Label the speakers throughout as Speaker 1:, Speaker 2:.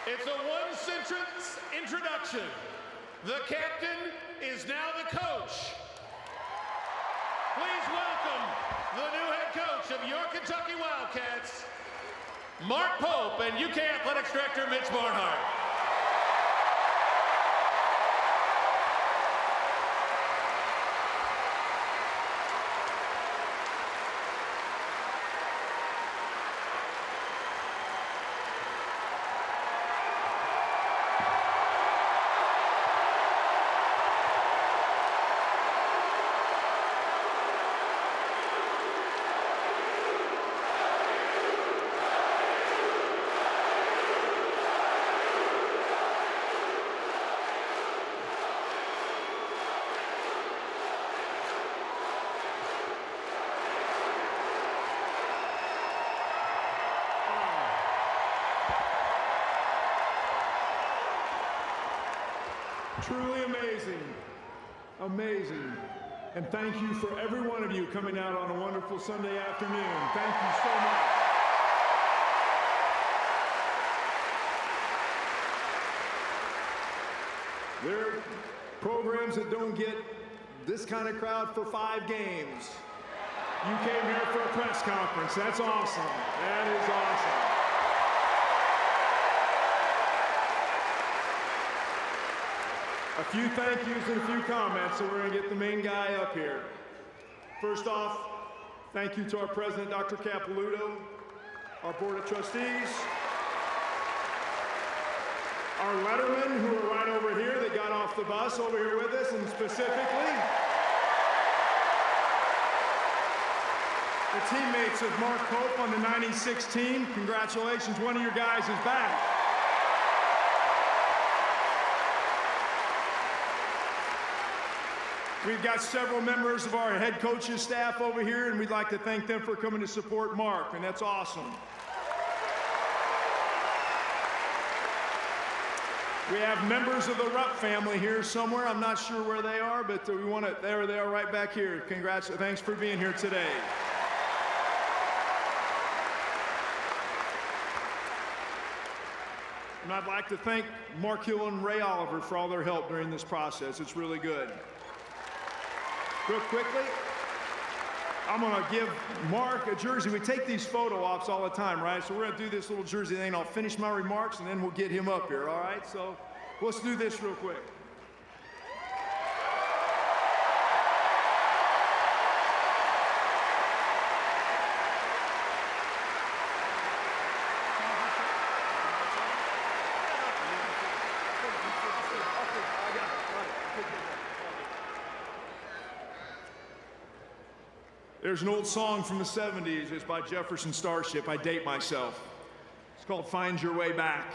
Speaker 1: It's a one-sentence introduction. The captain is now the coach. Please welcome the new head coach of your Kentucky Wildcats, Mark Pope, and UK Athletics Director Mitch Barnhart.
Speaker 2: Truly amazing, amazing. And thank you for every one of you coming out on a wonderful Sunday afternoon. Thank you so much. There are programs that don't get this kind of crowd for 5 games. You came here for a press conference. That's awesome. That is awesome. A few thank yous and a few comments, so we're going to get the main guy up here. First off, thank you to our president, Dr. Capilouto, our board of trustees, our lettermen who are right over here. They got off the bus over here with us, and specifically the teammates of Mark Pope on the 96 team. Congratulations, one of your guys is back. We've got several members of our head coach's staff over here, and we'd like to thank them for coming to support Mark, and that's awesome. We have members of the Rupp family here somewhere. I'm not sure where they are, but we want to, there they are right back here. Congrats, thanks for being here today. And I'd like to thank Mark Hill and Ray Oliver for all their help during this process. It's really good. Real quickly, I'm going to give Mark a jersey. We take these photo ops all the time, right? So we're going to do this little jersey thing. I'll finish my remarks, and then we'll get him up here, all right? So let's do this real quick. There's an old song from the 70s. It's by Jefferson Starship. I date myself. It's called Find Your Way Back.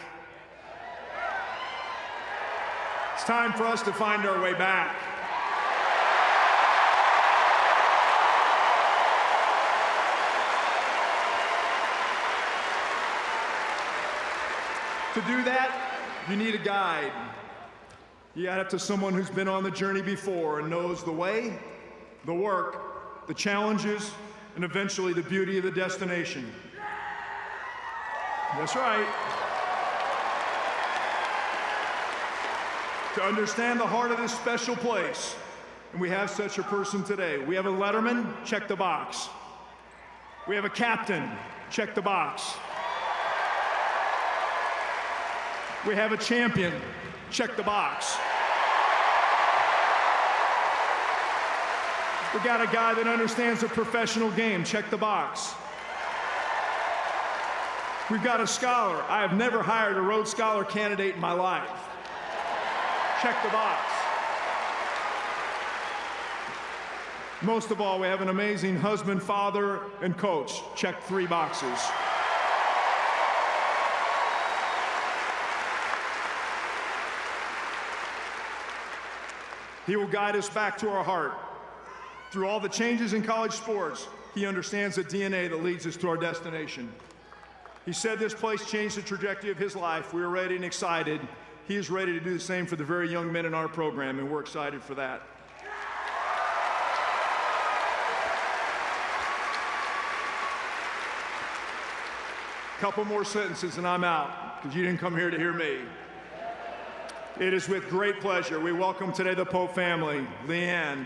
Speaker 2: It's time for us to find our way back. To do that, you need a guide. You gotta have to someone who's been on the journey before and knows the way, the work, the challenges, and eventually the beauty of the destination. That's right. To understand the heart of this special place, and we have such a person today. We have a letterman, check the box. We have a captain, check the box. We have a champion, check the box. We got a guy that understands the professional game. Check the box. We've got a scholar. I have never hired a Rhodes Scholar candidate in my life. Check the box. Most of all, we have an amazing husband, father, and coach. Check 3 boxes. He will guide us back to our heart. Through all the changes in college sports, he understands the DNA that leads us to our destination. He said this place changed the trajectory of his life. We are ready and excited. He is ready to do the same for the very young men in our program, and we're excited for that. Couple more sentences and I'm out. because you didn't come here to hear me. It is with great pleasure we welcome today the Pope family, Leanne,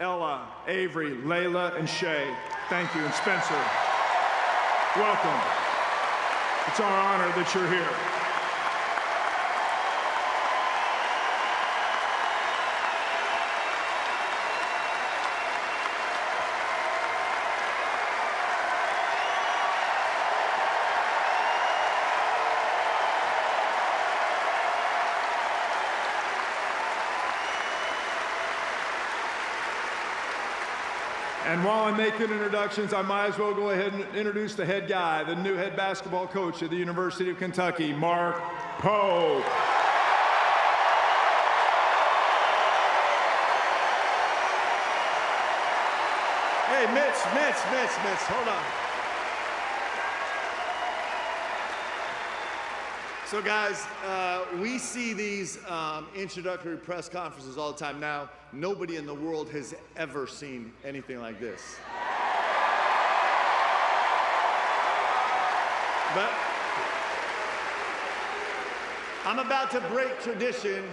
Speaker 2: Ella, Avery, Layla, and Shay. Thank you, and Spencer. Welcome. It's our honor that you're here. And while I'm making introductions, I might as well go ahead and introduce the head guy, the new head basketball coach at the University of Kentucky, Mark Pope.
Speaker 3: Hey, Mitch, hold on. So guys, we see these introductory press conferences all the time now. Nobody in the world has ever seen anything like this. But I'm about to break tradition.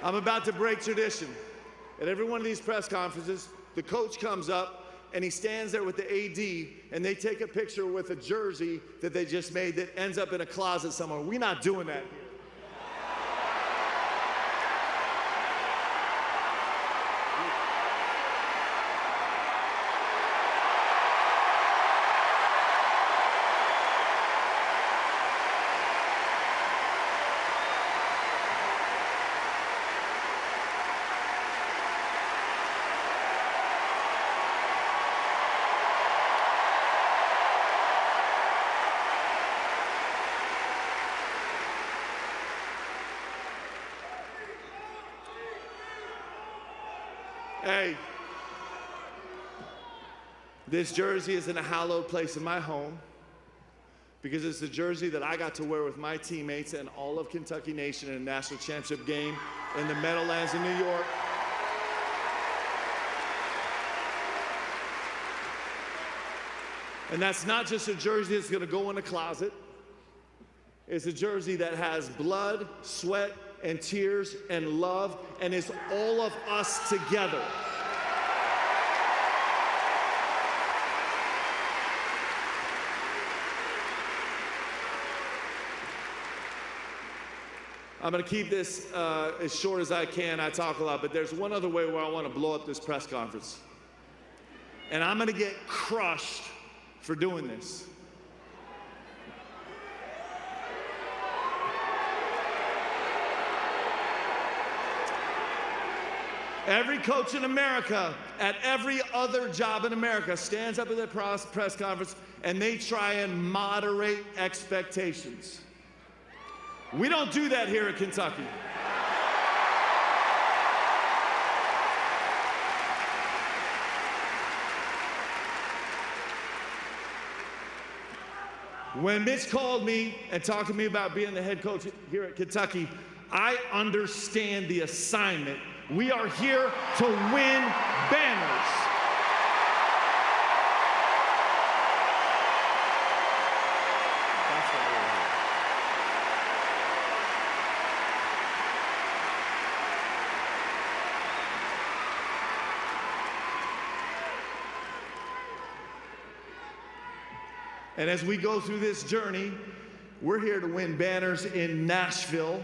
Speaker 3: I'm about to break tradition. At every one of these press conferences, the coach comes up and he stands there with the AD and they take a picture with a jersey that they just made that ends up in a closet somewhere. We're not doing that here. Hey, this jersey is in a hallowed place in my home because it's the jersey that I got to wear with my teammates and all of Kentucky Nation in a national championship game in the Meadowlands in New York. And that's not just a jersey that's gonna go in a closet. It's a jersey that has blood, sweat, and tears and love, and it's all of us together. I'm gonna keep this as short as I can. I talk a lot, but there's one other way where I wanna blow up this press conference. And I'm gonna get crushed for doing this. Every coach in America, at every other job in America, stands up at the press conference and they try and moderate expectations. We don't do that here at Kentucky. When Mitch called me and talked to me about being the head coach here at Kentucky, I understand the assignment. We are here to win banners. That's why we're here. And as we go through this journey, we're here to win banners in Nashville,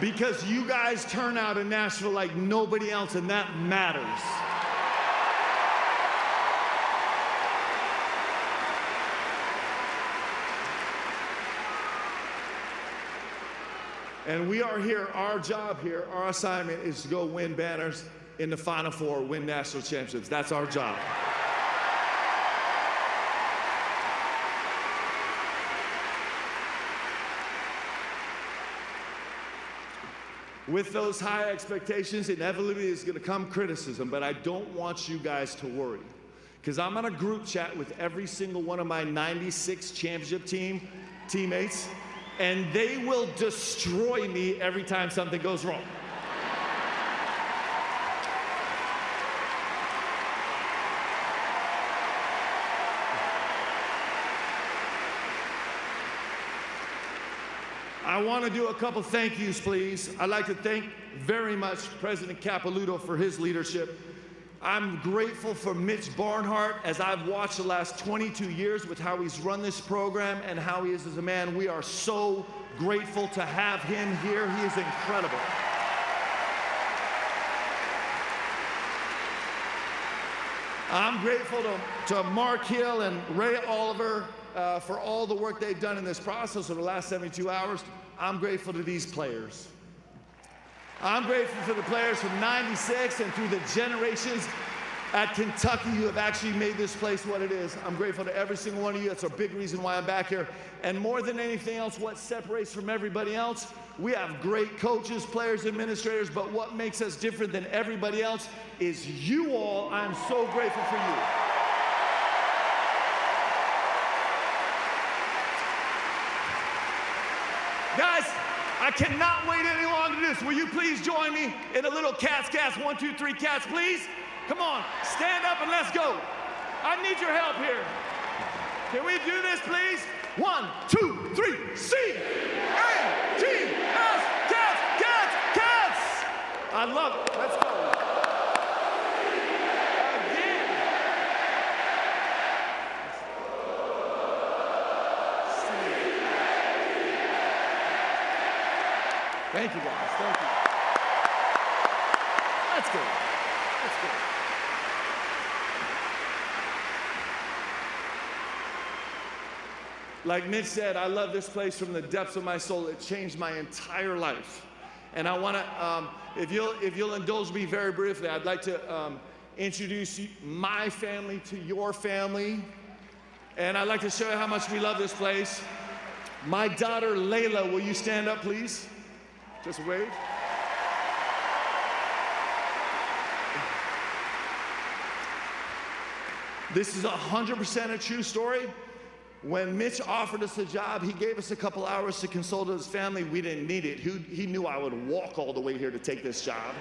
Speaker 3: because you guys turn out in Nashville like nobody else, and that matters. And we are here, our job here, our assignment is to go win banners in the Final Four, win national championships. That's our job. With those high expectations, inevitably is going to come criticism, but I don't want you guys to worry. Because I'm on a group chat with every single one of my 96 championship teammates, and they will destroy me every time something goes wrong. I want to do a couple thank yous, please. I'd like to thank very much President Capilouto for his leadership. I'm grateful for Mitch Barnhart as I've watched the last 22 years with how he's run this program and how he is as a man. We are so grateful to have him here. He is incredible. I'm grateful to Mark Hill and Ray Oliver for all the work they've done in this process over the last 72 hours. I'm grateful to these players. I'm grateful for the players from '96 and through the generations at Kentucky who have actually made this place what it is. I'm grateful to every single one of you. That's a big reason why I'm back here. And more than anything else, what separates from everybody else, we have great coaches, players, administrators, but what makes us different than everybody else is you all. I'm so grateful for you. Guys, I cannot wait any longer to do this. Will you please join me in a little cats? 1, 2, 3, cats, please. Come on, stand up and let's go. I need your help here. Can we do this, please? 1, 2, 3, C-A-T-S, cats, cats, cats. I love it. Let's go. Thank you, guys. Thank you. Let's go. Let's go. Like Mitch said, I love this place from the depths of my soul. It changed my entire life. And I want to, if you'll indulge me very briefly, I'd like to introduce my family to your family. And I'd like to show you how much we love this place. My daughter, Layla, will you stand up, please? Just wave. This is 100% a true story. When Mitch offered us a job, he gave us a couple hours to consult with his family. We didn't need it. He knew I would walk all the way here to take this job.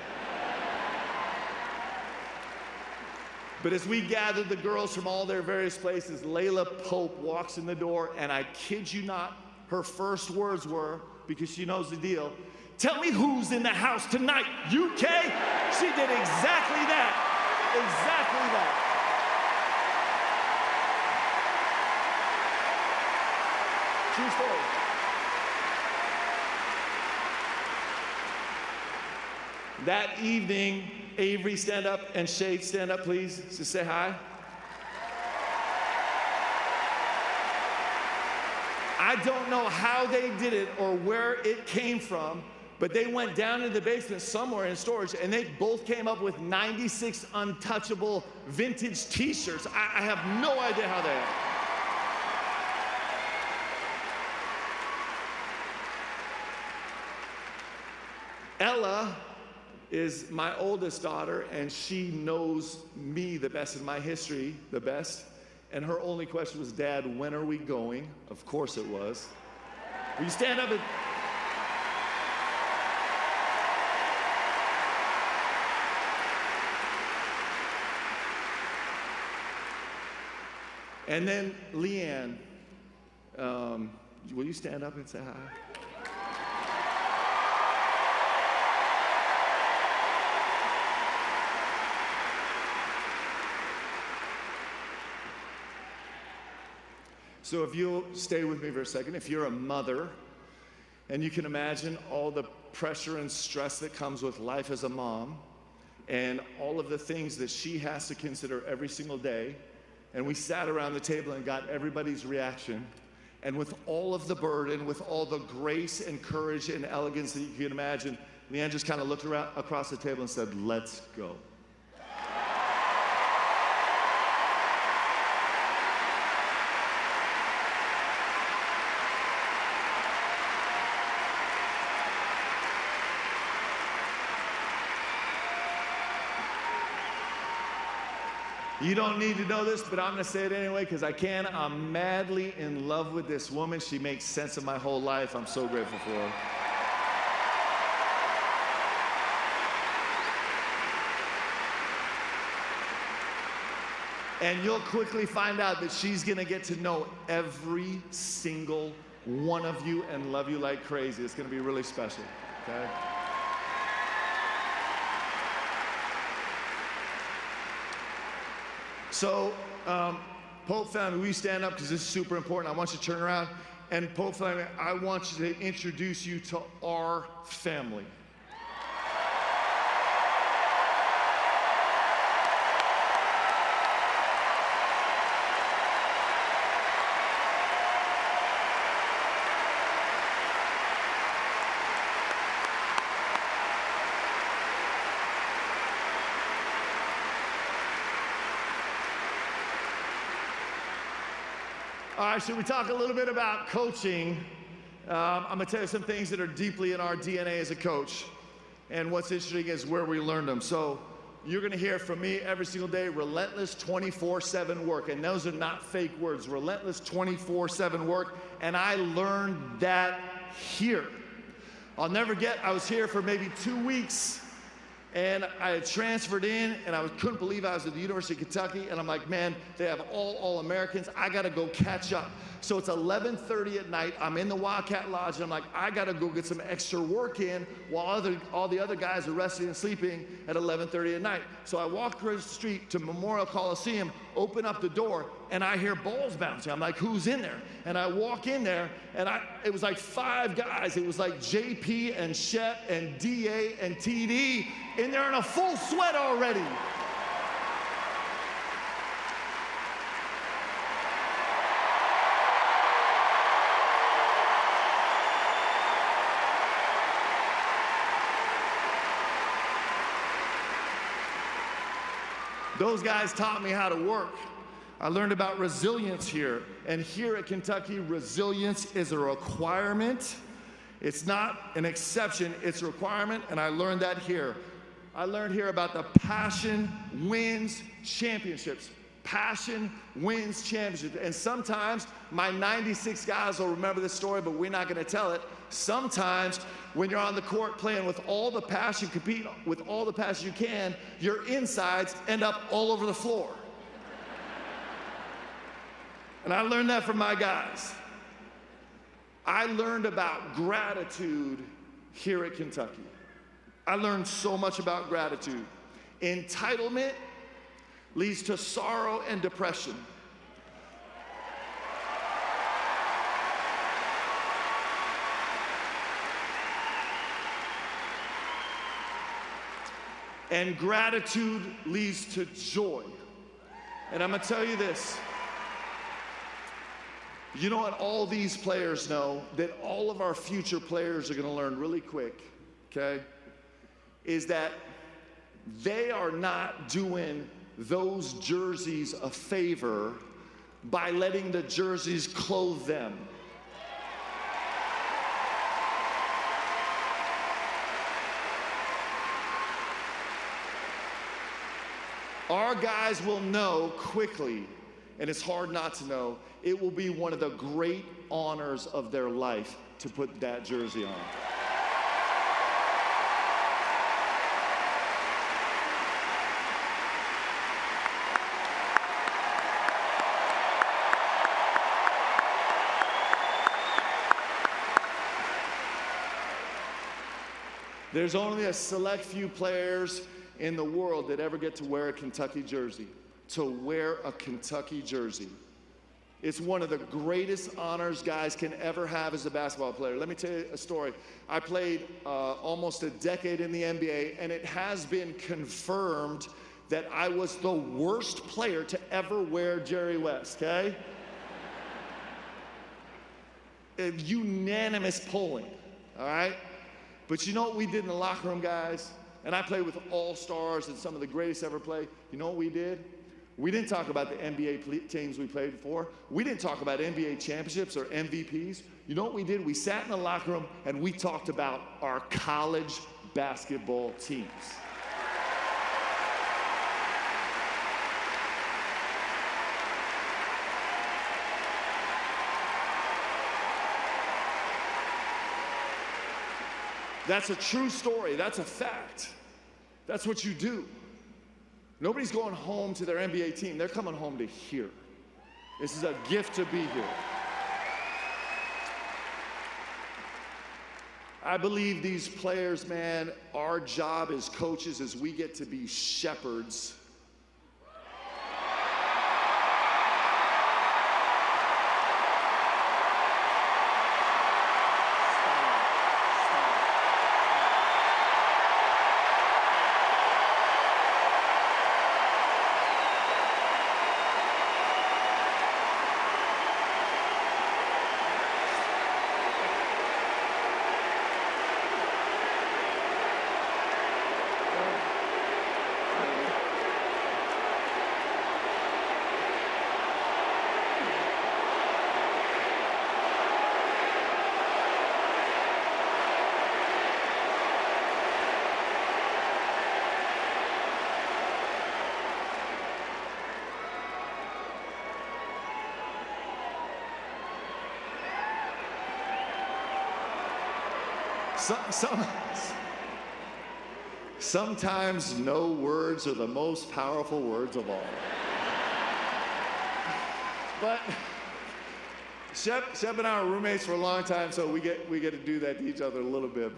Speaker 3: But as we gathered the girls from all their various places, Layla Pope walks in the door, and I kid you not, her first words were, because she knows the deal, "Tell me who's in the house tonight, UK?" She did exactly that. Exactly that. True story. That evening, Avery, stand up, and Shade, stand up, please, to say hi. I don't know how they did it or where it came from, but they went down in the basement somewhere in storage, and they both came up with 96 untouchable vintage t-shirts. I have no idea how they are. Ella is my oldest daughter, and she knows me the best in my history, the best. And her only question was, "Dad, when are we going?" Of course it was. Will you stand up and... And then Leanne, will you stand up and say hi? So if you'll stay with me for a second, if you're a mother, and you can imagine all the pressure and stress that comes with life as a mom, and all of the things that she has to consider every single day, and we sat around the table and got everybody's reaction, and with all of the burden, with all the grace and courage and elegance that you can imagine, Leanne just kind of looked around across the table and said, "Let's go." You don't need to know this, but I'm going to say it anyway because I can. I'm madly in love with this woman. She makes sense of my whole life. I'm so grateful for her. And you'll quickly find out that she's going to get to know every single one of you and love you like crazy. It's going to be really special, okay? So, Pope family, will you stand up because this is super important. I want you to turn around. And Pope family, I want you to introduce you to our family. All right, should we talk a little bit about coaching? I'm going to tell you some things that are deeply in our DNA as a coach. And what's interesting is where we learned them. So you're going to hear from me every single day, relentless 24/7 work. And those are not fake words, relentless 24/7 work. And I learned that here. I'll never forget, I was here for maybe 2 weeks. And I had transferred in, and I couldn't believe I was at the University of Kentucky. And I'm like, man, they have all Americans. I got to go catch up. So it's 11:30 at night. I'm in the Wildcat Lodge, and I'm like, I got to go get some extra work in while all the other guys are resting and sleeping at 11:30 at night. So I walk across the street to Memorial Coliseum, open up the door, and I hear balls bouncing. I'm like, who's in there? And I walk in there, and it was like 5 guys. It was like JP and Shep and DA and TD in there in a full sweat already. Those guys taught me how to work. I learned about resilience here. And here at Kentucky, resilience is a requirement. It's not an exception, it's a requirement, and I learned that here. I learned here about the passion wins championships. Passion wins championships. And sometimes my 96 guys will remember this story, but we're not going to tell it. Sometimes when you're on the court playing with all the passion, compete with all the passion you can, your insides end up all over the floor. And I learned that from my guys. I learned about gratitude here at Kentucky. I learned so much about gratitude. Entitlement leads to sorrow and depression. And gratitude leads to joy. And I'm going to tell you this. You know what all these players know that all of our future players are going to learn really quick, okay? Is that they are not doing those jerseys a favor by letting the jerseys clothe them. Our guys will know quickly, and it's hard not to know, it will be one of the great honors of their life to put that jersey on. There's only a select few players in the world that ever get to wear a Kentucky jersey. To wear a Kentucky jersey. It's one of the greatest honors guys can ever have as a basketball player. Let me tell you a story. I played almost a decade in the NBA, and it has been confirmed that I was the worst player to ever wear Jerry West, okay? A unanimous polling, all right? But you know what we did in the locker room, guys? And I played with all-stars and some of the greatest ever played. You know what we did? We didn't talk about the NBA teams we played for. We didn't talk about NBA championships or MVPs. You know what we did? We sat in the locker room and we talked about our college basketball teams. That's a true story. That's a fact. That's what you do. Nobody's going home to their NBA team. They're coming home to here. This is a gift to be here. I believe these players, man, our job as coaches is we get to be shepherds. Sometimes no words are the most powerful words of all. But Shep and I are roommates for a long time, so we get to do that to each other a little bit.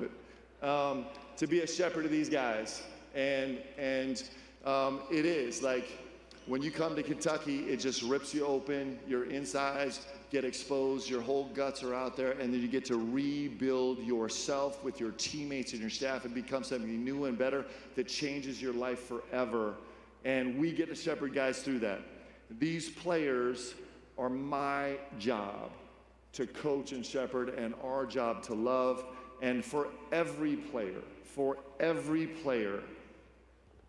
Speaker 3: But to be a shepherd to these guys, and it is like when you come to Kentucky, it just rips you open. Your insides get exposed, your whole guts are out there, and then you get to rebuild yourself with your teammates and your staff and become something new and better that changes your life forever. And we get to shepherd guys through that. These players are my job to coach and shepherd, and our job to love. And for every player,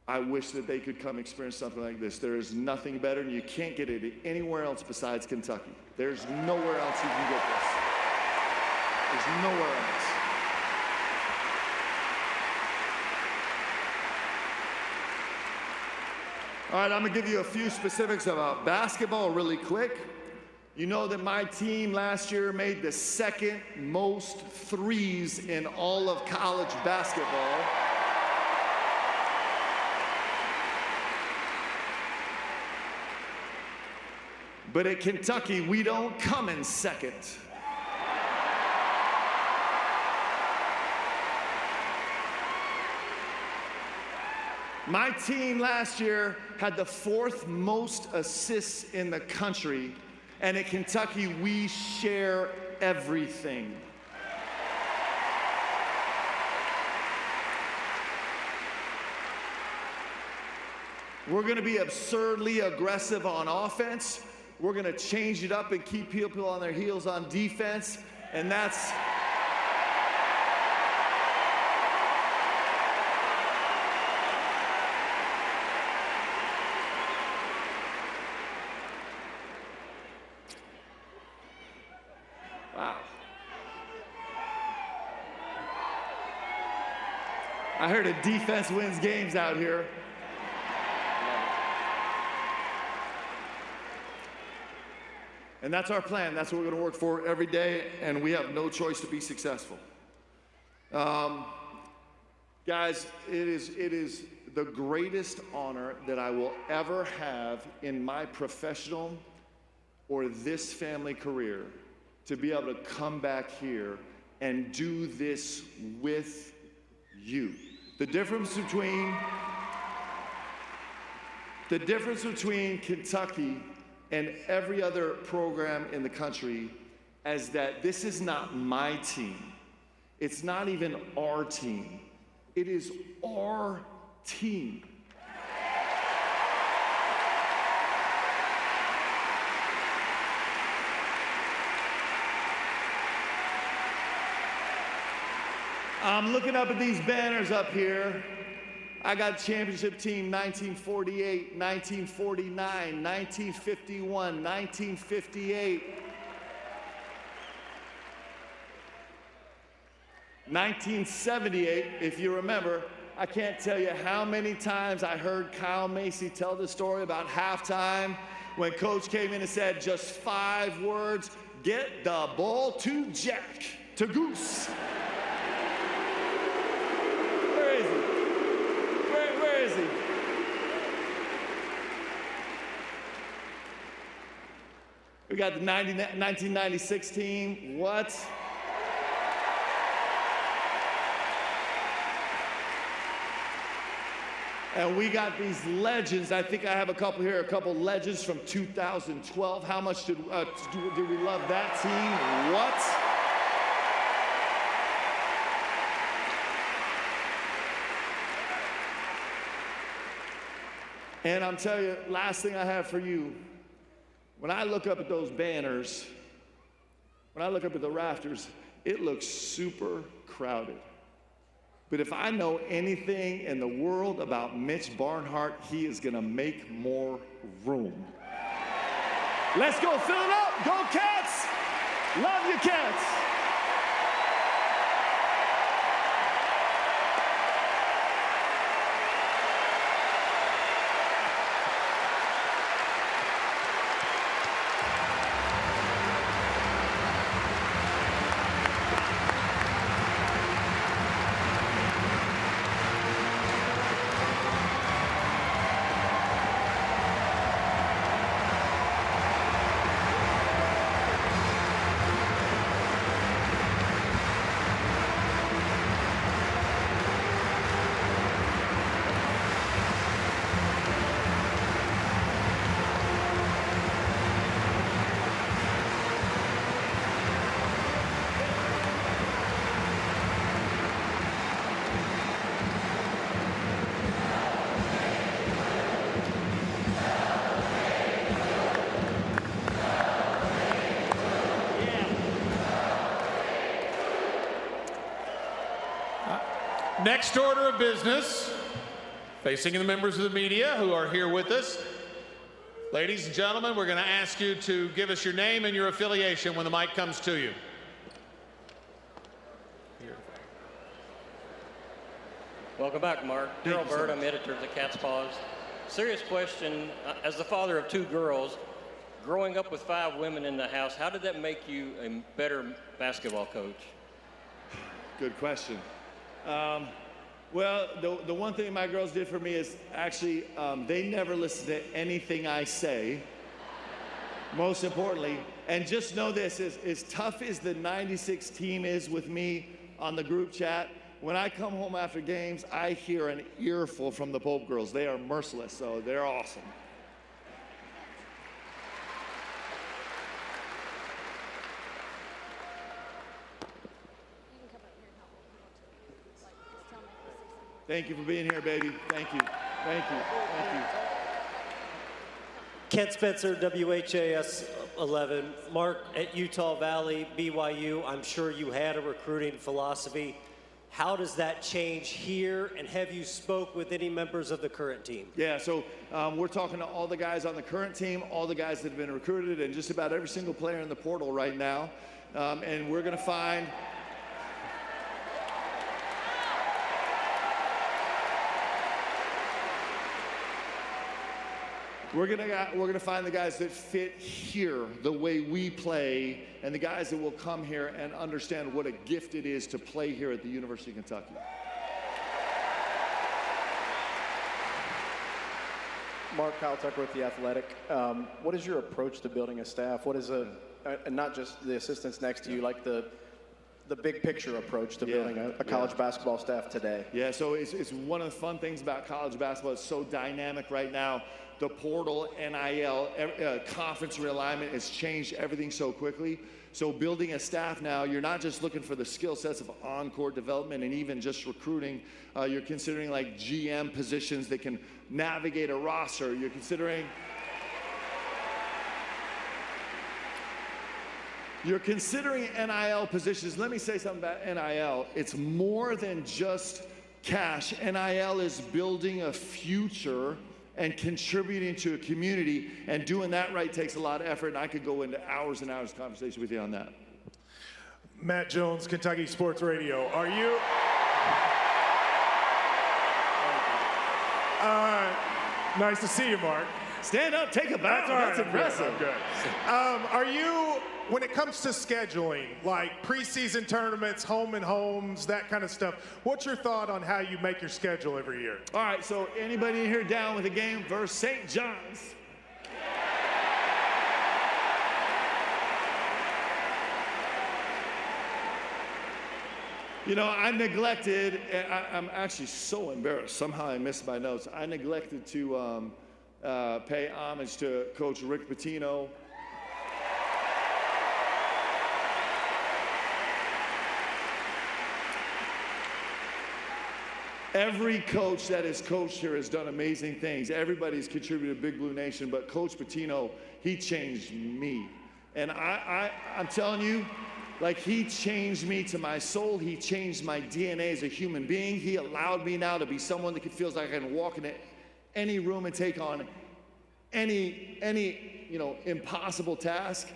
Speaker 3: I wish that they could come experience something like this. There is nothing better, and you can't get it anywhere else besides Kentucky. There's nowhere else you can get this. There's nowhere else. All right, I'm gonna give you a few specifics about basketball really quick. You know that my team last year made the second most threes in all of college basketball. But at Kentucky, we don't come in second. My team last year had the 4th most assists in the country, and at Kentucky, we share everything. We're gonna be absurdly aggressive on offense. We're going to change it up and keep people on their heels on defense, and that's wow. I heard a defense wins games out here. And that's our plan. That's what we're going to work for every day, and we have no choice to be successful. Guys, it is the greatest honor that I will ever have in my professional or this family career to be able to come back here and do this with you. The difference between Kentucky and every other program in the country is that this is not my team. It's not even our team. It is our team. I'm looking up at these banners up here. I got championship team 1948, 1949, 1951, 1958, 1978, if you remember. I can't tell you how many times I heard Kyle Macy tell the story about halftime when Coach came in and said just 5 words, get the ball to Jack, to Goose. Where is he? We got the 1996 team. What? And we got these legends. I think I have a couple here, a couple legends from 2012. How much did we love that team? What? And I'm telling you, last thing I have for you, when I look up at those banners, when I look up at the rafters, it looks super crowded. But if I know anything in the world about Mitch Barnhart, he is gonna make more room. Let's go fill it up. Go Cats. Love you, Cats.
Speaker 1: Next order of business, facing the members of the media who are here with us. Ladies and gentlemen, we're going to ask you to give us your name and your affiliation when the mic comes to you.
Speaker 4: Welcome back, Mark. Daryl Bird, I'm editor of the Cat's Paws. Serious question, as the father of 2 girls, growing up with 5 women in the house, how did that make you a better basketball coach?
Speaker 3: Good question. Well, the one thing my girls did for me is actually they never listen to anything I say, most importantly. And just know this, as tough as the 96 team is with me on the group chat, when I come home after games, I hear an earful from the Pope girls. They are merciless, so they're awesome. Thank you for being here, baby. Thank you. Thank you. Thank you.
Speaker 5: Kent Spencer, WHAS 11. Mark, at Utah Valley, BYU, I'm sure you had a recruiting philosophy. How does that change here, and have you spoke with any members of the current team?
Speaker 3: Yeah, so we're talking to all the guys on the current team, all the guys that have been recruited, and just about every single player in the portal right now. And we're going to find... We're gonna find the guys that fit here, the way we play, and the guys that will come here and understand what a gift it is to play here at the University of Kentucky.
Speaker 6: Mark, Kyle Tucker with The Athletic. What is your approach to building a staff? What is not just the assistants next to you, like the big picture approach to building a college basketball staff today?
Speaker 3: Yeah, so it's one of the fun things about college basketball. It's so dynamic right now. The portal, NIL, conference realignment has changed everything so quickly. So building a staff now, you're not just looking for the skill sets of on-court development and even just recruiting. You're considering like GM positions that can navigate a roster. You're considering NIL positions. Let me say something about NIL. It's more than just cash. NIL is building a future and contributing to a community, and doing that right takes a lot of effort, and I could go into hours and hours of conversation with you on that.
Speaker 7: Matt Jones, Kentucky Sports Radio. Are you? Nice to see you, Mark.
Speaker 3: Stand up, take a bow. That's impressive.
Speaker 7: I'm good. Are you when it comes to scheduling, like preseason tournaments, home and homes, that kind of stuff, what's your thought on how you make your schedule every year?
Speaker 3: All right, so anybody in here down with a game versus St. John's? You know, I neglected, I'm actually so embarrassed. Somehow I missed my notes. I neglected to pay homage to Coach Rick Pitino. Every coach that has coached here has done amazing things. Everybody's contributed to Big Blue Nation, but Coach Pitino, he changed me. And I'm telling you, like, he changed me to my soul. He changed my DNA as a human being. He allowed me now to be someone that feels like I can walk into any room and take on any impossible task.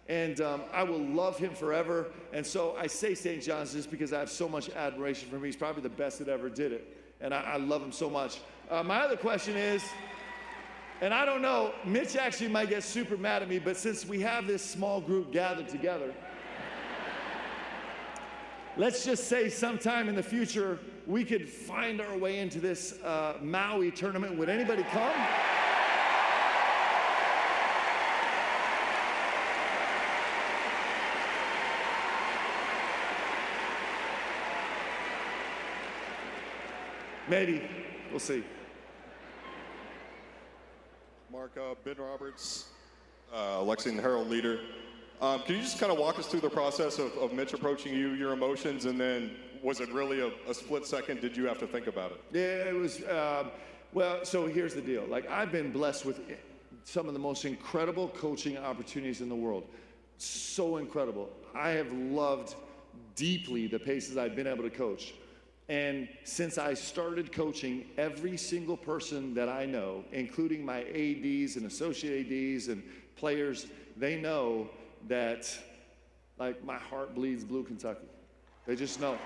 Speaker 3: And I will love him forever. And so I say St. John's just because I have so much admiration for him. He's probably the best that ever did it. And I love him so much. My other question is, and I don't know, Mitch actually might get super mad at me, but since we have this small group gathered together, let's just say sometime in the future, we could find our way into this Maui tournament. Would anybody come? Maybe. We'll see.
Speaker 8: Mark, Ben Roberts, Lexington Herald leader. Can you just kind of walk us through the process of Mitch approaching you, your emotions, and then was it really a split second? Did you have to think about it?
Speaker 3: Yeah, it was, well, so here's the deal. Like, I've been blessed with some of the most incredible coaching opportunities in the world. So incredible. I have loved deeply the paces I've been able to coach. And since I started coaching, every single person that I know, including my ADs and associate ADs and players, they know that, like, my heart bleeds blue Kentucky. They just know.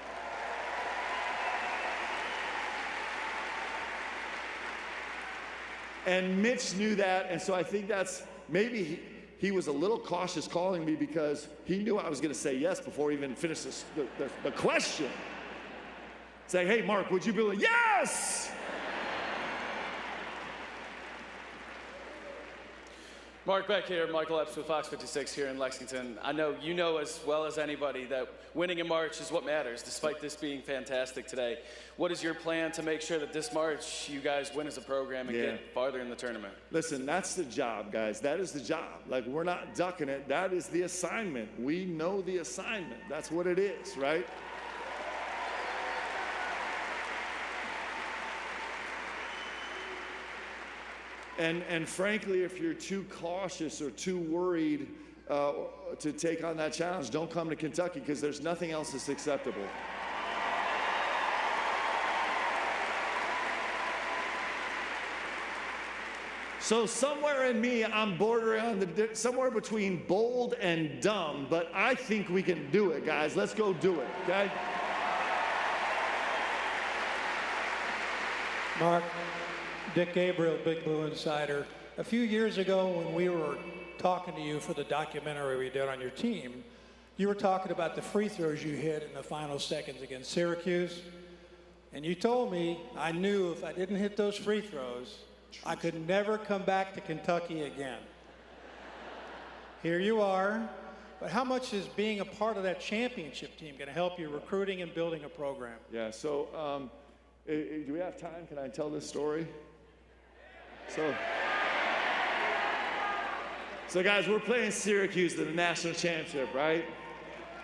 Speaker 3: And Mitch knew that, and so I think that's, maybe he was a little cautious calling me because he knew I was going to say yes before he even finished the question. Say, hey, Mark, would you be like, yes?
Speaker 9: Mark Beck here, Michael Epps with Fox 56 here in Lexington. I know you know as well as anybody that winning in March is what matters, despite this being fantastic today. What is your plan to make sure that this March you guys win as a program and get farther in the tournament?
Speaker 3: Listen, that's the job, guys. That is the job. Like, we're not ducking it. That is the assignment. We know the assignment. That's what it is, right? And frankly, if you're too cautious or too worried to take on that challenge, don't come to Kentucky because there's nothing else that's acceptable. So somewhere in me, I'm bordering on somewhere between bold and dumb, but I think we can do it, guys. Let's go do it, okay?
Speaker 10: Mark, Dick Gabriel, Big Blue Insider. A few years ago when we were talking to you for the documentary we did on your team, you were talking about the free throws you hit in the final seconds against Syracuse. And you told me I knew if I didn't hit those free throws, I could never come back to Kentucky again. Here you are. But how much is being a part of that championship team going to help you recruiting and building a program?
Speaker 3: Yeah, so do we have time? Can I tell this story? So guys, we're playing Syracuse in the national championship, right?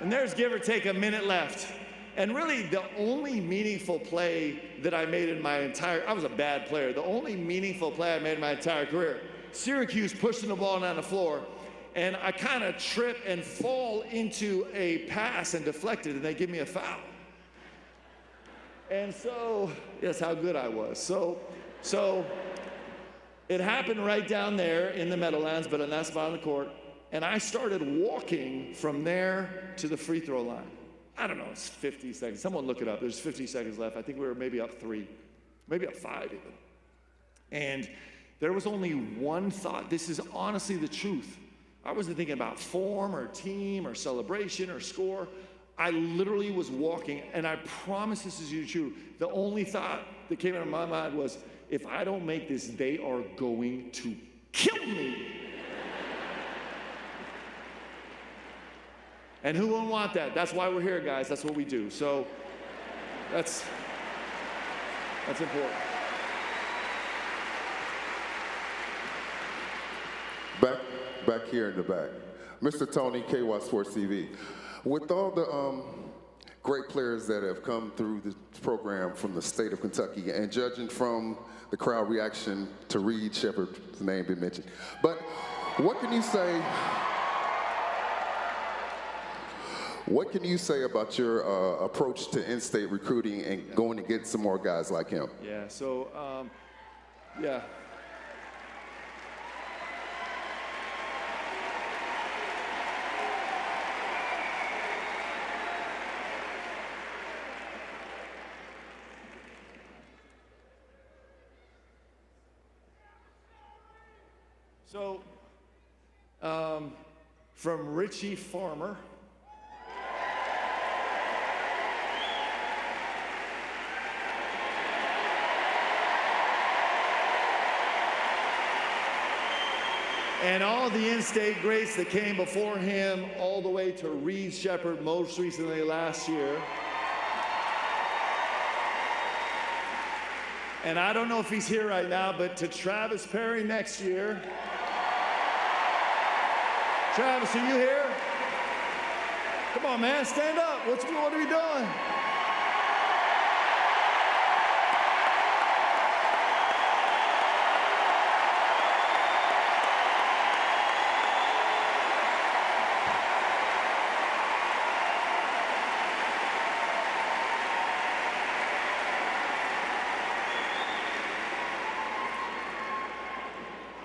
Speaker 3: And there's give or take a minute left. And really the only meaningful play that I made in my I was a bad player. The only meaningful play I made in my entire career, Syracuse pushing the ball down the floor, and I kind of trip and fall into a pass and deflected, and they give me a foul. And so, that's how good I was. So it happened right down there in the Meadowlands, but on that spot on the court. And I started walking from there to the free throw line. I don't know, it's 50 seconds. Someone look it up. There's 50 seconds left. I think we were maybe up 3, maybe up 5 even. And there was only one thought. This is honestly the truth. I wasn't thinking about form or team or celebration or score. I literally was walking, and I promise this is true. The only thought that came into my mind was, if I don't make this, they are going to kill me. And who won't want that? That's why we're here, guys. That's what we do. So that's important.
Speaker 11: Back here in the back. Mr. Tony, KY Sports TV. With all the great players that have come through this program from the state of Kentucky, and judging from the crowd reaction to Reed Shepherd's name being mentioned, but what can you say? What can you say about your approach to in-state recruiting and going to get some more guys like him?
Speaker 3: Yeah. So, yeah. So, from Richie Farmer. And all the in-state greats that came before him, all the way to Reed Shepherd, most recently last year. And I don't know if he's here right now, but to Travis Perry next year. Travis, are you here? Come on, man, stand up. What are we doing?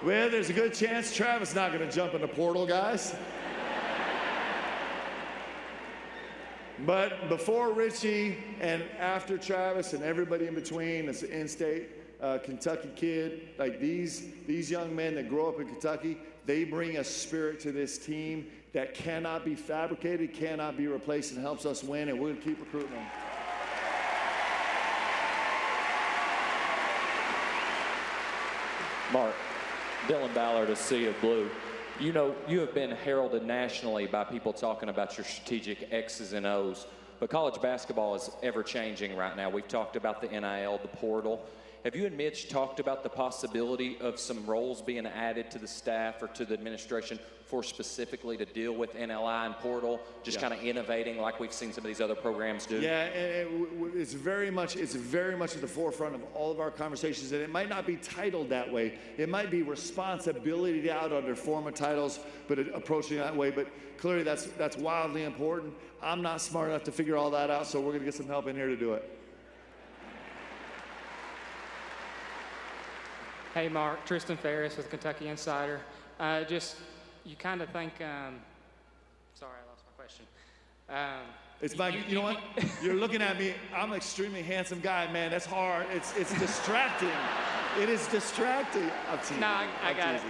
Speaker 3: Well, there's a good chance Travis is not going to jump in the portal, guys. But before Richie and after Travis and everybody in between, it's an in-state Kentucky kid. Like these young men that grow up in Kentucky, they bring a spirit to this team that cannot be fabricated, cannot be replaced, and helps us win, and we're going to keep recruiting them.
Speaker 12: Mark, Dylan Ballard, a Sea of Blue. You know, you have been heralded nationally by people talking about your strategic X's and O's, but college basketball is ever-changing right now. We've talked about the NIL, the portal. Have you and Mitch talked about the possibility of some roles being added to the staff or to the administration for specifically to deal with NLI and portal, just kind of innovating like we've seen some of these other programs do?
Speaker 3: Yeah, and it's very much at the forefront of all of our conversations, and it might not be titled that way. It might be responsibility out under former titles, but approaching it that way. But clearly, that's wildly important. I'm not smart enough to figure all that out, so we're going to get some help in here to do it.
Speaker 13: Hey, Mark, Tristan Ferris with Kentucky Insider. You kind of think, sorry, I lost my question.
Speaker 3: It's like, you know what? You're looking at me. I'm an extremely handsome guy, man. That's hard. It's distracting. It is distracting.
Speaker 13: I got it.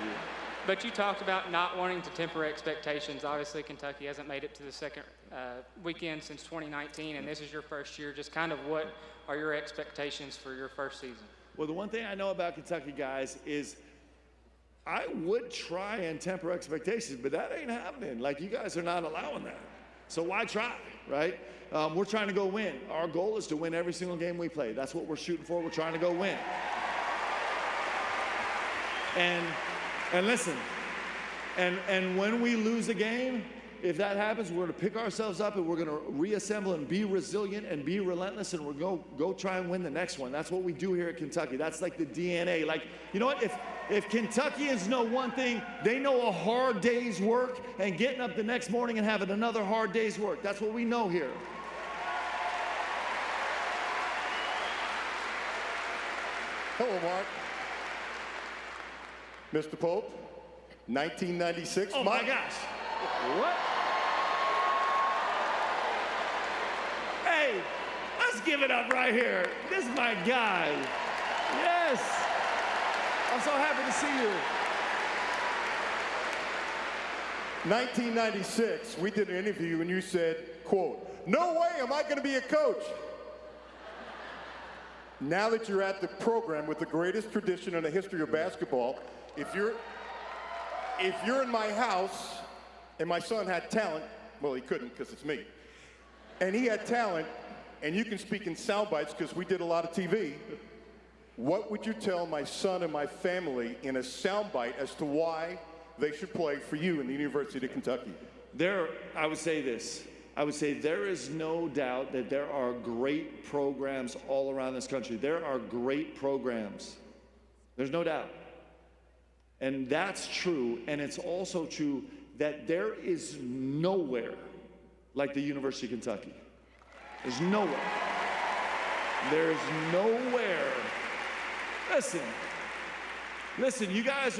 Speaker 13: But you talked about not wanting to temper expectations. Obviously, Kentucky hasn't made it to the second weekend since 2019, and this is your first year. Just kind of what are your expectations for your first season?
Speaker 3: Well, the one thing I know about Kentucky, guys, is I would try and temper expectations, but that ain't happening. Like, you guys are not allowing that. So why try, right? We're trying to go win. Our goal is to win every single game we play. That's what we're shooting for. We're trying to go win. And listen, and when we lose a game, if that happens, we're going to pick ourselves up and we're going to reassemble and be resilient and be relentless, and we're going to go try and win the next one. That's what we do here at Kentucky. That's like the DNA. Like, you know what? If Kentuckians know one thing, they know a hard day's work and getting up the next morning and having another hard day's work. That's what we know here.
Speaker 8: Hello, Mark. Mr. Pope, 1996.
Speaker 3: Oh, my gosh. What? Hey, let's give it up right here. This is my guy. Yes. I'm so happy to see you.
Speaker 14: 1996, we did an interview and you said, quote, "No way am I going to be a coach." Now that you're at the program with the greatest tradition in the history of basketball, if you're in my house and my son had talent, well, he couldn't because it's me, and he had talent, and you can speak in sound bites because we did a lot of TV, what would you tell my son and my family in a sound bite as to why they should play for you in the University of Kentucky?
Speaker 3: I would say this. I would say there is no doubt that there are great programs all around this country. There are great programs. There's no doubt. And that's true. And it's also true that there is nowhere like the University of Kentucky. There's nowhere. There's nowhere. Listen, you guys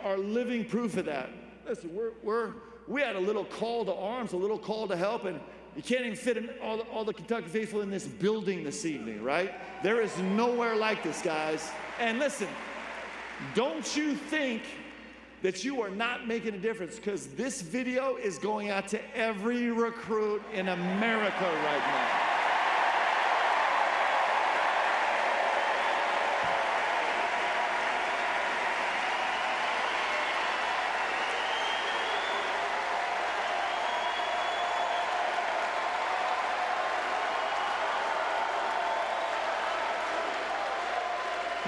Speaker 3: are living proof of that. Listen, we had a little call to arms, a little call to help, and you can't even fit in all the Kentucky faithful in this building this evening, right? There is nowhere like this, guys. And listen, don't you think that you are not making a difference, because this video is going out to every recruit in America right now.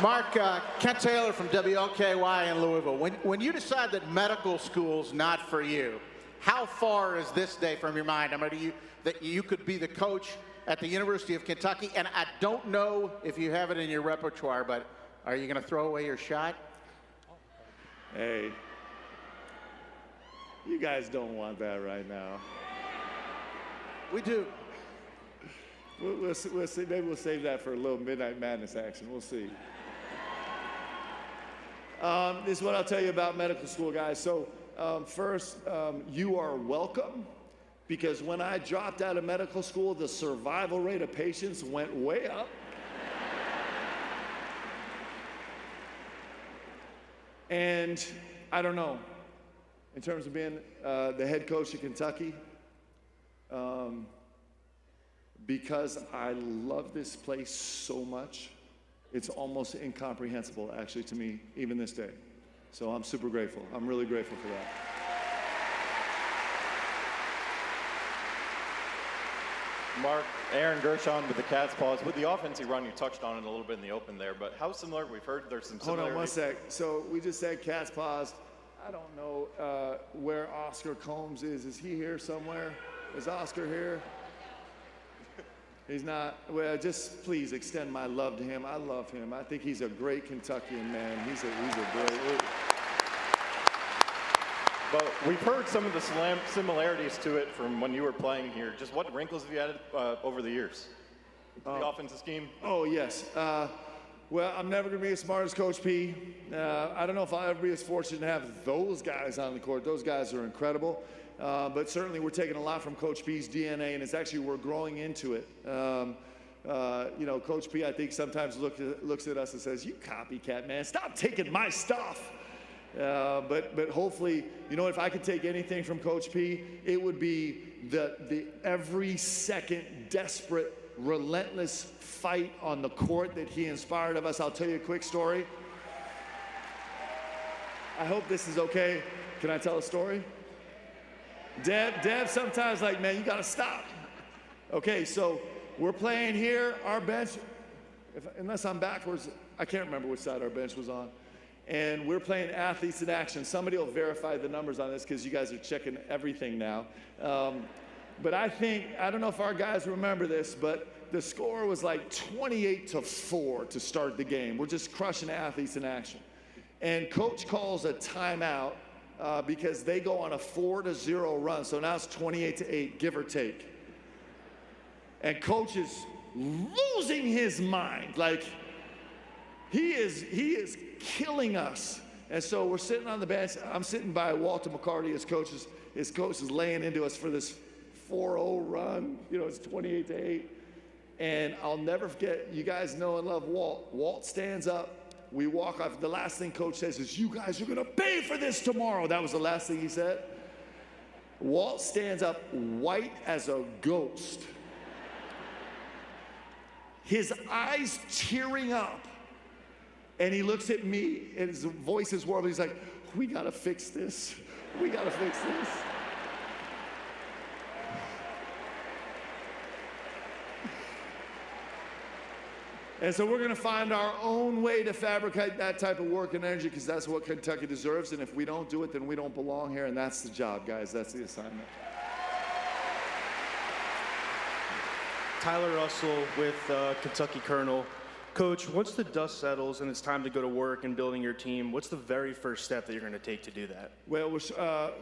Speaker 15: Mark, Kent Taylor from WLKY in Louisville. When you decide that medical school's not for you, how far is this day from your mind? I mean, that you could be the coach at the University of Kentucky, and I don't know if you have it in your repertoire, but are you going to throw away your shot?
Speaker 3: Hey, you guys don't want that right now.
Speaker 15: We do.
Speaker 3: We'll see. Maybe we'll save that for a little Midnight Madness action. We'll see. This is what I'll tell you about medical school, guys. So first, you are welcome, because when I dropped out of medical school, the survival rate of patients went way up. And I don't know, in terms of being the head coach of Kentucky, because I love this place so much, it's almost incomprehensible, actually, to me, even this day. So I'm super grateful. I'm really grateful for that.
Speaker 16: Mark, Aaron Gershon with the Cat's Paws. With the offensive run, you touched on it a little bit in the open there, but how similar? We've heard there's some similarities.
Speaker 3: Hold on one sec. So we just said Cat's Paws. I don't know where Oscar Combs is. Is he here somewhere? Is Oscar here? He's not. Well, just please extend my love to him. I love him. I think he's a great Kentuckian man. He's a great.
Speaker 16: But we've heard some of the similarities to it from when you were playing here. Just what wrinkles have you added over the years? The offensive scheme?
Speaker 3: Oh, yes. Well, I'm never going to be as smart as Coach P. I don't know if I'll ever be as fortunate to have those guys on the court. Those guys are incredible. But certainly we're taking a lot from Coach P's DNA, and it's actually, we're growing into it. You know, Coach P, I think, sometimes looks at us and says, "You copycat, man. Stop taking my stuff." But hopefully, you know, if I could take anything from Coach P, it would be the every second desperate, relentless fight on the court that he inspired of us. I'll tell you a quick story. I hope this is okay. Can I tell a story? Deb sometimes like, man, you gotta stop. Okay, so we're playing here, our bench, unless I'm backwards, I can't remember which side our bench was on. And we're playing athletes in action. Somebody will verify the numbers on this because you guys are checking everything now. But I don't know if our guys remember this, but the score was like 28-4 to start the game. We're just crushing athletes in action. And coach calls a timeout because they go on a 4-0 run. So now it's 28-8, give or take. And coach is losing his mind. Like, he is killing us. And so we're sitting on the bench. I'm sitting by Walter McCarty, his coach is laying into us for this 4-0 run. You know, it's 28-8. And I'll never forget, you guys know and love Walt. Walt stands up. We walk off. The last thing coach says is, "You guys are going to pay for this tomorrow." That was the last thing he said. Walt stands up white as a ghost. His eyes tearing up. And he looks at me, and his voice is warm. He's like, we gotta fix this. We gotta fix this. And so we're going to find our own way to fabricate that type of work and energy, because that's what Kentucky deserves. And if we don't do it, then we don't belong here. And that's the job, guys. That's the assignment.
Speaker 17: Tyler Russell with Kentucky Colonel. Coach, once the dust settles and it's time to go to work and building your team, what's the very first step that you're going to take to do that?
Speaker 3: Well,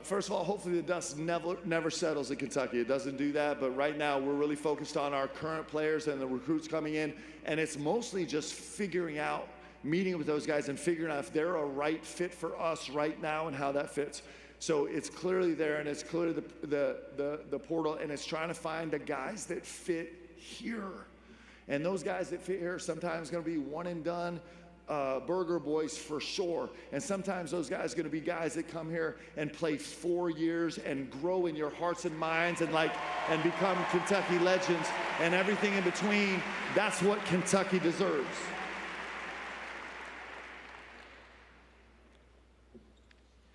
Speaker 3: first of all, hopefully the dust never settles in Kentucky. It doesn't do that, but right now we're really focused on our current players and the recruits coming in, and it's mostly just figuring out, meeting with those guys and figuring out if they're a right fit for us right now and how that fits. So it's clearly there, and it's clearly the portal, and it's trying to find the guys that fit here. And those guys that fit here are sometimes going to be one and done burger boys for sure. And sometimes those guys are going to be guys that come here and play 4 years and grow in your hearts and minds and become Kentucky legends and everything in between. That's what Kentucky deserves.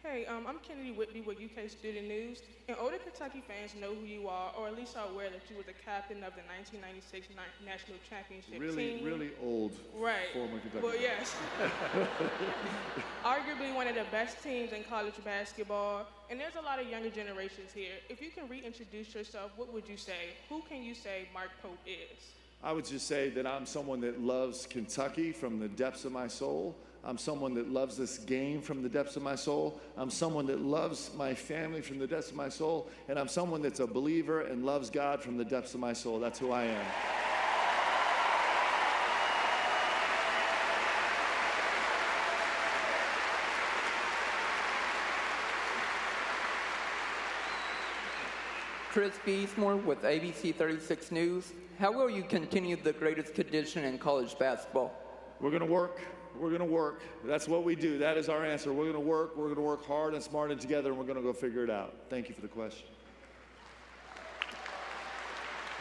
Speaker 18: Hey, I'm Kennedy Whitby with UK Student News. And older Kentucky fans know who you are, or at least are aware that you were the captain of the 1996 National Championship team.
Speaker 3: Really old former Kentucky.
Speaker 18: Well, yes. Arguably one of the best teams in college basketball. And there's a lot of younger generations here. If you can reintroduce yourself, what would you say? Who can you say Mark Pope is?
Speaker 3: I would just say that I'm someone that loves Kentucky from the depths of my soul. I'm someone that loves this game from the depths of my soul. I'm someone that loves my family from the depths of my soul. And I'm someone that's a believer and loves God from the depths of my soul. That's who I am.
Speaker 19: Chris Beesmore with ABC 36 News. How will you continue the greatest tradition in college basketball?
Speaker 3: We're going to work. We're going to work. That's what we do. That is our answer. We're going to work. We're going to work hard and smart and together, and we're going to go figure it out. Thank you for the question.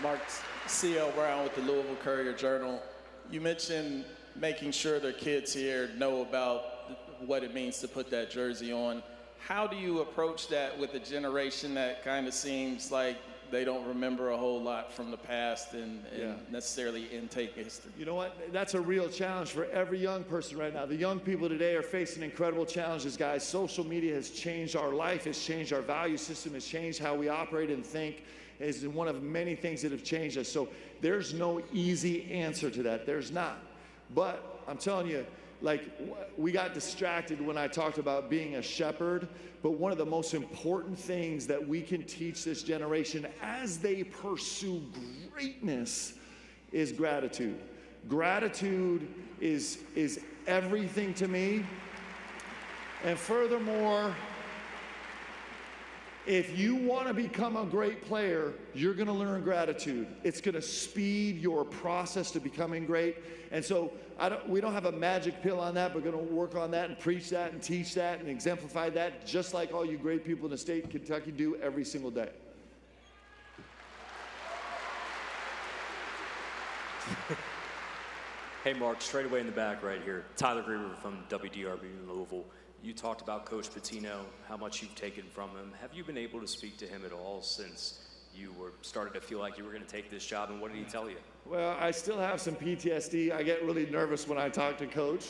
Speaker 20: Mark, C.L. Brown with the Louisville Courier-Journal. You mentioned making sure the kids here know about what it means to put that jersey on. How do you approach that with a generation that kind of seems like they don't remember a whole lot from the past and necessarily intake history?
Speaker 3: You know what? That's a real challenge for every young person right now. The young people today are facing incredible challenges, guys. Social media has changed our life, has changed our value system, has changed how we operate and think. Is one of many things that have changed us. So there's no easy answer to that. There's not. But I'm telling you, like, we got distracted when I talked about being a shepherd, but one of the most important things that we can teach this generation as they pursue greatness is gratitude. Gratitude is everything to me. And furthermore, if you want to become a great player, you're going to learn gratitude. It's going to speed your process to becoming great. And so we don't have a magic pill on that. We're going to work on that and preach that and teach that and exemplify that, just like all you great people in the state of Kentucky do every single day.
Speaker 21: Hey, Mark, straight away in the back right here. Tyler Grieber from WDRB in Louisville. You talked about Coach Pitino, how much you've taken from him. Have you been able to speak to him at all since you started to feel like you were going to take this job, and what did he tell you?
Speaker 3: Well, I still have some PTSD. I get really nervous when I talk to Coach.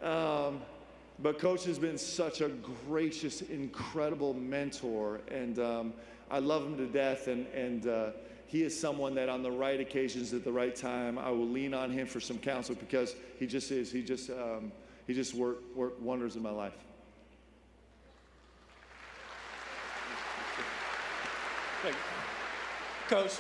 Speaker 3: But Coach has been such a gracious, incredible mentor, and I love him to death, and he is someone that on the right occasions at the right time, I will lean on him for some counsel, because he just is. He just worked wonders in my life.
Speaker 22: Coach,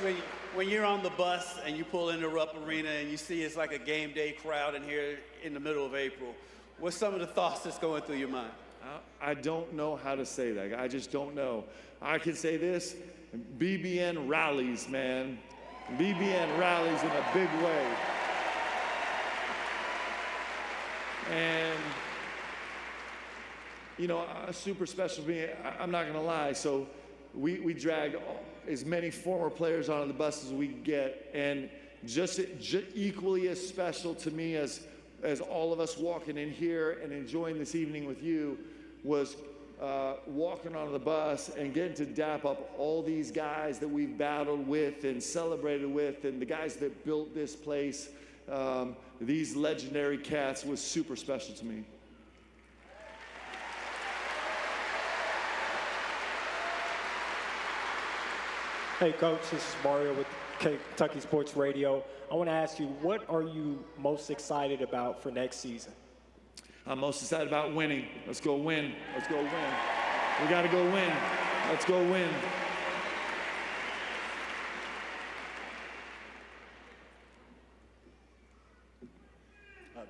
Speaker 22: when you're on the bus and you pull into Rupp Arena and you see it's like a game day crowd in here in the middle of April, what's some of the thoughts that's going through your mind?
Speaker 3: I don't know how to say that. I just don't know. I can say this. BBN rallies, man. BBN rallies in a big way. And, super special to me. I'm not going to lie. So we drag as many former players onto the bus as we get, and just equally as special to me as all of us walking in here and enjoying this evening with you was walking onto the bus and getting to dap up all these guys that we've battled with and celebrated with, and the guys that built this place. These legendary cats was super special to me.
Speaker 1: Hey, Coach, this is Mario with Kentucky Sports Radio. I want to ask you, what are you most excited about for next season?
Speaker 3: I'm most excited about winning. Let's go win. Let's go win. We got to go win. Let's go win.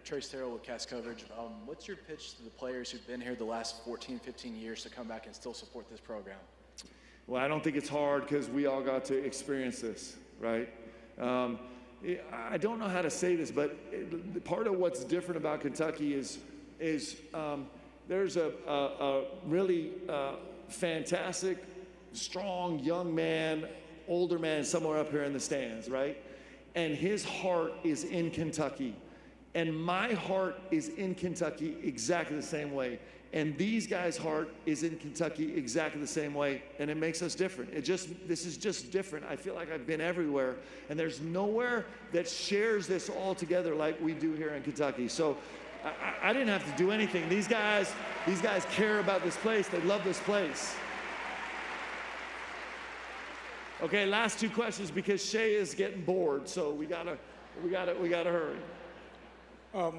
Speaker 2: Trace Terrell with Cast Coverage. What's your pitch to the players who've been here the last 14, 15 years to come back and still support this program?
Speaker 3: Well, I don't think it's hard because we all got to experience this, right? I don't know how to say this, but part of what's different about Kentucky is there's a really fantastic, strong young man, older man somewhere up here in the stands, right? And his heart is in Kentucky. And my heart is in Kentucky exactly the same way. And these guys' heart is in Kentucky exactly the same way. And it makes us different. This is just different. I feel like I've been everywhere. And there's nowhere that shares this all together like we do here in Kentucky. So I didn't have to do anything. These guys care about this place. They love this place. Okay, last two questions because Shay is getting bored. So we gotta hurry.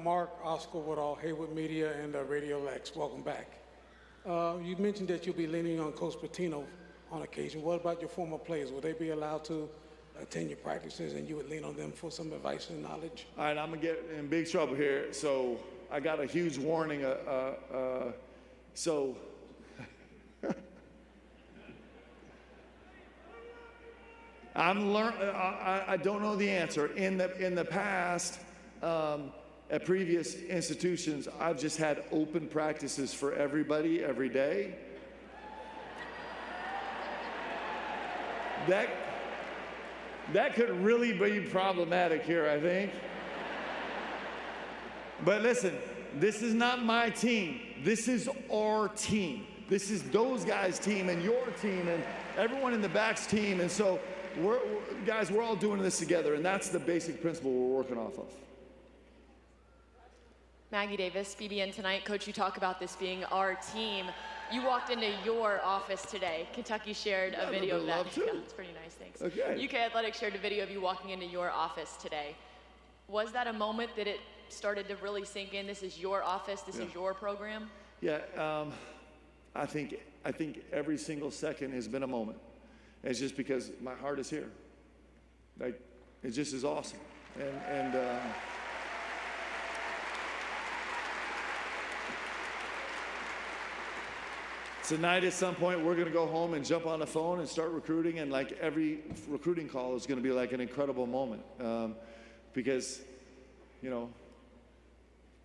Speaker 23: Mark, Oscar Woodall, Hayward Media, and Radio Lex. Welcome back. You mentioned that you'll be leaning on Coach Pitino on occasion. What about your former players? Will they be allowed to attend your practices and you would lean on them for some advice and knowledge?
Speaker 3: All right, I'm going to get in big trouble here. So I got a huge warning. I don't know the answer. In the past, at previous institutions, I've just had open practices for everybody every day. That could really be problematic here, I think. But listen, this is not my team. This is our team. This is those guys' team and your team and everyone in the back's team. And so, guys, we're all doing this together, and that's the basic principle we're working off of.
Speaker 24: Maggie Davis, BBN Tonight. Coach, you talk about this being our team. You walked into your office today. Kentucky shared a video of that. Yeah, that's pretty nice, thanks.
Speaker 3: Okay.
Speaker 24: UK Athletics shared a video of you walking into your office today. Was that a moment that it started to really sink in? This is your office. This is your program.
Speaker 3: Yeah, I think every single second has been a moment. It's just because my heart is here. Like, it just is awesome. And tonight at some point we're going to go home and jump on the phone and start recruiting, and like every recruiting call is going to be like an incredible moment because, you know,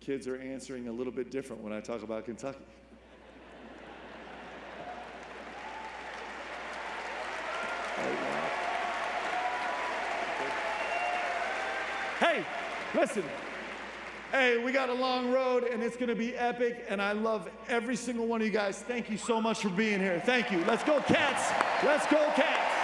Speaker 3: kids are answering a little bit different when I talk about Kentucky. Hey, listen. Hey, we got a long road, and it's going to be epic, and I love every single one of you guys. Thank you so much for being here. Thank you. Let's go, Cats. Let's go, Cats.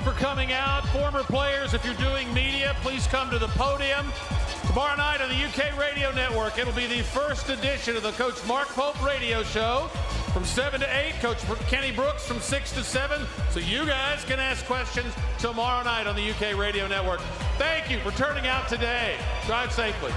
Speaker 4: for coming out. Former players, if you're doing media, please come to the podium. Tomorrow night on the UK Radio Network, it'll be the first edition of the Coach Mark Pope Radio Show from 7 to 8. Coach Kenny Brooks from 6 to 7. So you guys can ask questions tomorrow night on the UK Radio Network. Thank you for turning out today. Drive safely.